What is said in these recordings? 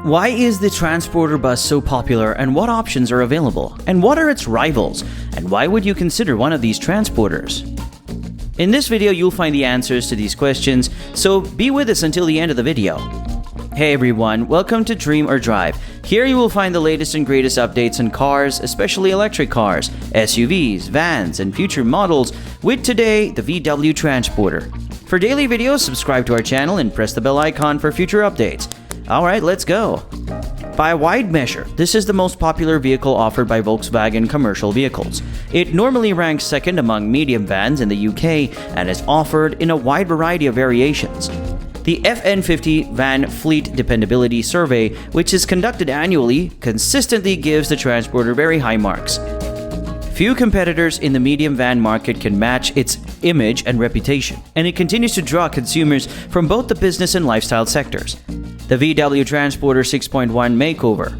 Why is the Transporter bus so popular, and what options are available? And what are its rivals? And why would you consider one of these transporters? In this video, you'll find the answers to these questions, so be with us until the end of the video. Hey everyone, welcome to Dream or Drive. Here you will find the latest and greatest updates on cars, especially electric cars, SUVs, vans, and future models, with today, the VW Transporter. For daily videos, subscribe to our channel and press the bell icon for future updates. Alright, let's go. By a wide measure, this is the most popular vehicle offered by Volkswagen commercial vehicles. It normally ranks second among medium vans in the UK and is offered in a wide variety of variations. The FN50 Van Fleet Dependability Survey, which is conducted annually, consistently gives the Transporter very high marks. Few competitors in the medium van market can match its image and reputation, and it continues to draw consumers from both the business and lifestyle sectors. The VW Transporter 6.1 Makeover.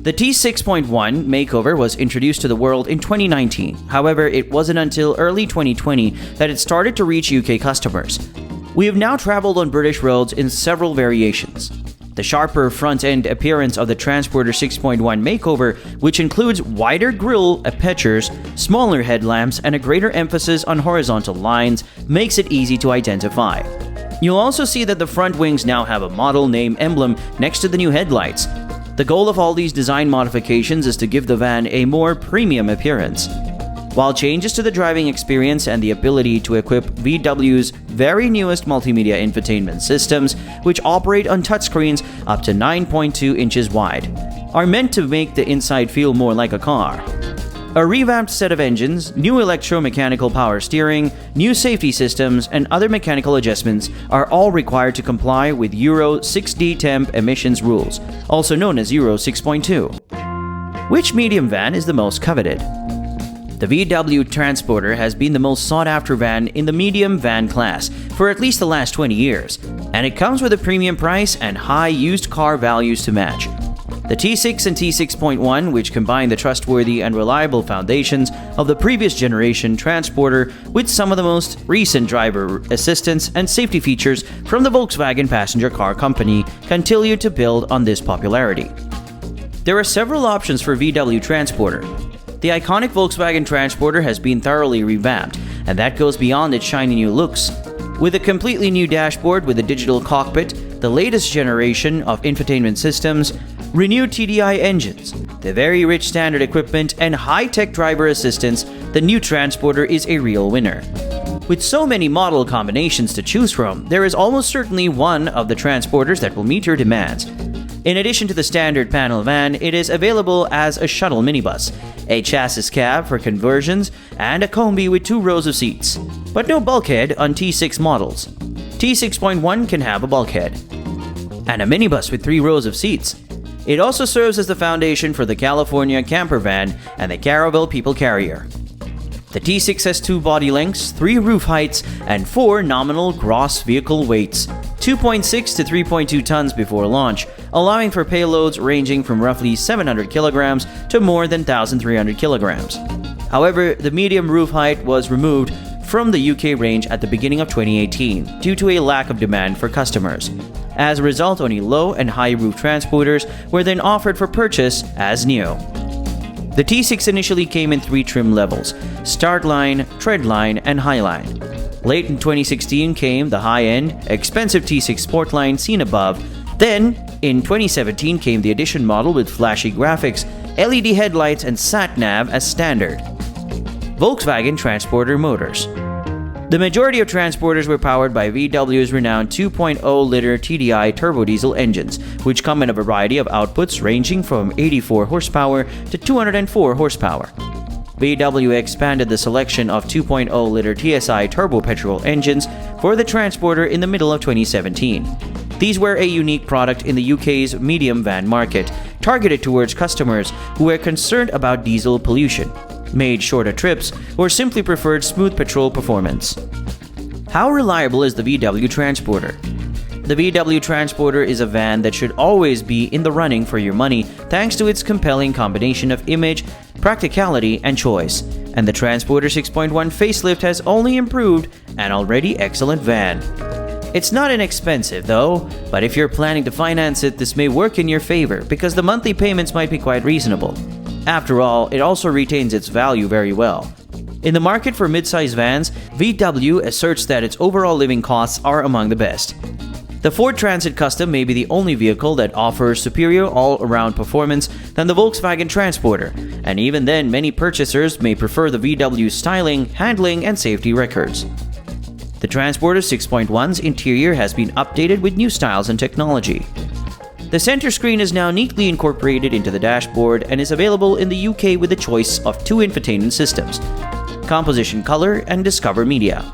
The T6.1 Makeover was introduced to the world in 2019. However, it wasn't until early 2020 that it started to reach UK customers. We have now traveled on British roads in several variations. The sharper front-end appearance of the Transporter 6.1 Makeover, which includes wider grille apertures, smaller headlamps, and a greater emphasis on horizontal lines, makes it easy to identify. You'll also see that the front wings now have a model name emblem next to the new headlights. The goal of all these design modifications is to give the van a more premium appearance. While changes to the driving experience and the ability to equip VW's very newest multimedia infotainment systems, which operate on touchscreens up to 9.2 inches wide, are meant to make the inside feel more like a car. A revamped set of engines, new electromechanical power steering, new safety systems, and other mechanical adjustments are all required to comply with Euro 6D temp emissions rules, also known as Euro 6.2. Which medium van is the most coveted? The VW Transporter has been the most sought-after van in the medium van class for at least the last 20 years, and it comes with a premium price and high used car values to match. The T6 and T6.1, which combine the trustworthy and reliable foundations of the previous generation Transporter with some of the most recent driver assistance and safety features from the Volkswagen passenger car company, continue to build on this popularity. There are several options for VW Transporter. The iconic Volkswagen Transporter has been thoroughly revamped, and that goes beyond its shiny new looks. With a completely new dashboard with a digital cockpit, the latest generation of infotainment systems, renewed TDI engines, the very rich standard equipment, and high-tech driver assistance, the new Transporter is a real winner. With so many model combinations to choose from, there is almost certainly one of the Transporters that will meet your demands. In addition to the standard panel van, it is available as a shuttle minibus, a chassis cab for conversions, and a combi with 2 rows of seats. But no bulkhead on T6 models. T6.1 can have a bulkhead. And a minibus with 3 rows of seats. It also serves as the foundation for the California camper van and the Caravelle people carrier. The T6 has 2 body lengths, 3 roof heights, and 4 nominal gross vehicle weights, 2.6 to 3.2 tons before launch, allowing for payloads ranging from roughly 700 kilograms to more than 1,300 kilograms. However, the medium roof height was removed from the UK range at the beginning of 2018 due to a lack of demand for customers. As a result, only low and high roof transporters were then offered for purchase as new. The T6 initially came in 3 trim levels: Start Line, Tread Line, and High Line. Late in 2016 came the high-end, expensive T6 Sport Line seen above. Then, in 2017 came the Edition model with flashy graphics, LED headlights, and sat-nav as standard. Volkswagen Transporter motors. The majority of Transporters were powered by VW's renowned 2.0-liter TDI turbodiesel engines, which come in a variety of outputs ranging from 84 horsepower to 204 horsepower. VW expanded the selection of 2.0-liter TSI turbo petrol engines for the Transporter in the middle of 2017. These were a unique product in the UK's medium van market, targeted towards customers who were concerned about diesel pollution, made shorter trips, or simply preferred smooth petrol performance. How reliable is the VW Transporter? The VW Transporter is a van that should always be in the running for your money thanks to its compelling combination of image, practicality, and choice, and the Transporter 6.1 facelift has only improved an already excellent van. It's not inexpensive though, but if you're planning to finance it, this may work in your favor because the monthly payments might be quite reasonable. After all, it also retains its value very well. In the market for mid-size vans, VW asserts that its overall living costs are among the best. The Ford Transit Custom may be the only vehicle that offers superior all-around performance than the Volkswagen Transporter, and even then many purchasers may prefer the VW's styling, handling, and safety records. The Transporter 6.1's interior has been updated with new styles and technology. The center screen is now neatly incorporated into the dashboard and is available in the UK with a choice of two infotainment systems: Composition Color and Discover Media.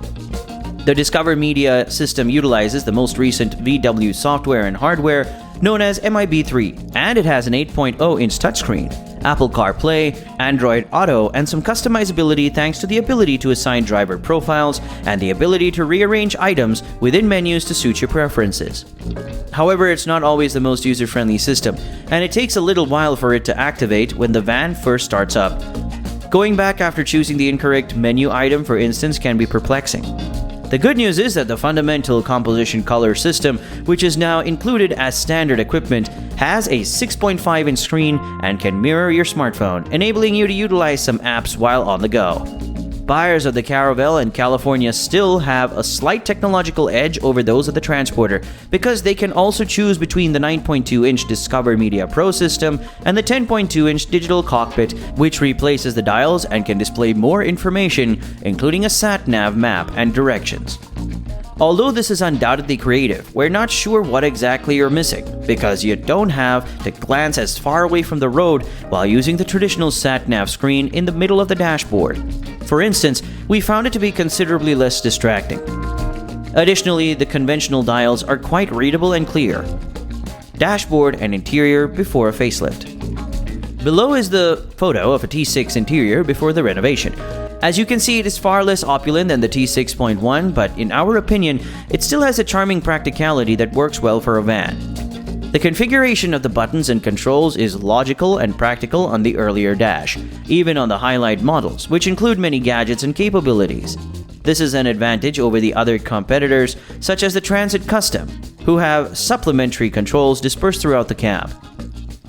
The Discover Media system utilizes the most recent VW software and hardware known as MIB3, and it has an 8.0-inch touchscreen, Apple CarPlay, Android Auto, and some customizability thanks to the ability to assign driver profiles and the ability to rearrange items within menus to suit your preferences. However, it's not always the most user-friendly system, and it takes a little while for it to activate when the van first starts up. Going back after choosing the incorrect menu item, for instance, can be perplexing. The good news is that the fundamental composition color system, which is now included as standard equipment, has a 6.5-inch screen and can mirror your smartphone, enabling you to utilize some apps while on the go. Buyers of the Caravelle in California still have a slight technological edge over those of the Transporter because they can also choose between the 9.2-inch Discover Media Pro system and the 10.2-inch digital cockpit, which replaces the dials and can display more information, including a sat-nav map and directions. Although this is undoubtedly creative, we're not sure what exactly you're missing, because you don't have to glance as far away from the road while using the traditional sat-nav screen in the middle of the dashboard. For instance, we found it to be considerably less distracting. Additionally, the conventional dials are quite readable and clear. Dashboard and interior before a facelift. Below is the photo of a T6 interior before the renovation. As you can see, it is far less opulent than the T6.1, but in our opinion, it still has a charming practicality that works well for a van. The configuration of the buttons and controls is logical and practical on the earlier dash, even on the highlight models, which include many gadgets and capabilities. This is an advantage over the other competitors, such as the Transit Custom, who have supplementary controls dispersed throughout the cab.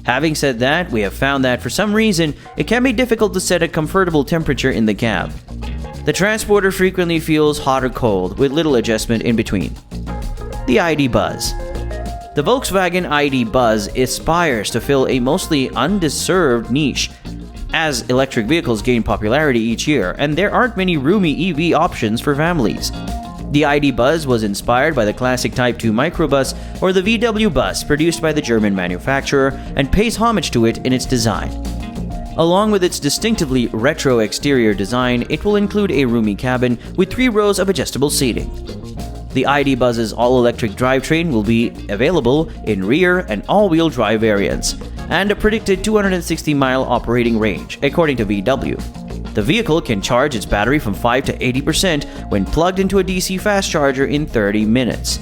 Having said that, we have found that for some reason, it can be difficult to set a comfortable temperature in the cab. The Transporter frequently feels hot or cold, with little adjustment in between. The ID Buzz. The Volkswagen ID Buzz aspires to fill a mostly undeserved niche, as electric vehicles gain popularity each year, and there aren't many roomy EV options for families. The ID Buzz was inspired by the classic Type 2 microbus or the VW bus produced by the German manufacturer and pays homage to it in its design. Along with its distinctively retro exterior design, it will include a roomy cabin with 3 rows of adjustable seating. The ID Buzz's all-electric drivetrain will be available in rear and all-wheel drive variants, and a predicted 260-mile operating range, according to VW. The vehicle can charge its battery from 5 to 80% when plugged into a DC fast charger in 30 minutes.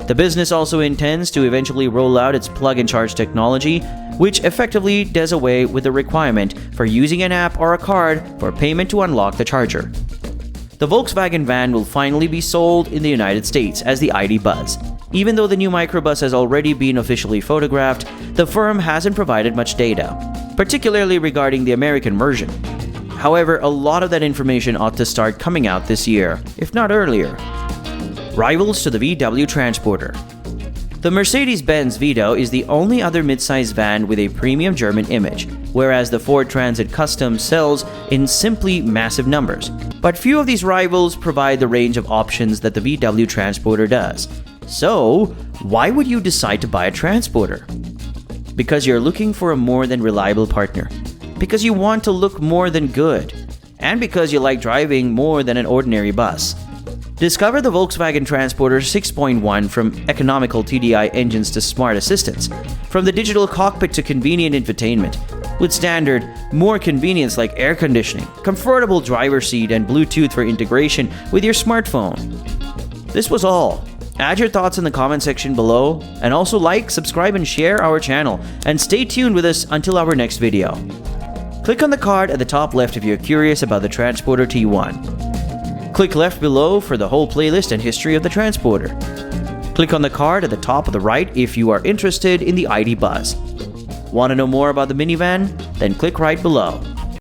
The business also intends to eventually roll out its plug-and-charge technology, which effectively does away with the requirement for using an app or a card for payment to unlock the charger. The Volkswagen van will finally be sold in the United States as the ID Buzz. Even though the new microbus has already been officially photographed, the firm hasn't provided much data, particularly regarding the American version. However, a lot of that information ought to start coming out this year, if not earlier. Rivals to the VW Transporter. The Mercedes-Benz Vito is the only other midsize van with a premium German image, whereas the Ford Transit Custom sells in simply massive numbers. But few of these rivals provide the range of options that the VW Transporter does. So, why would you decide to buy a Transporter? Because you're looking for a more than reliable partner. Because you want to look more than good. And because you like driving more than an ordinary bus. Discover the Volkswagen Transporter 6.1, from economical TDI engines to smart assistants, from the digital cockpit to convenient infotainment, with standard, more convenience like air conditioning, comfortable driver's seat, and Bluetooth for integration with your smartphone. This was all. Add your thoughts in the comment section below, and also like, subscribe, and share our channel, and stay tuned with us until our next video. Click on the card at the top left if you're curious about the Transporter T1. Click left below for the whole playlist and history of the Transporter. Click on the card at the top of the right if you are interested in the ID Buzz. Want to know more about the minivan? Then click right below.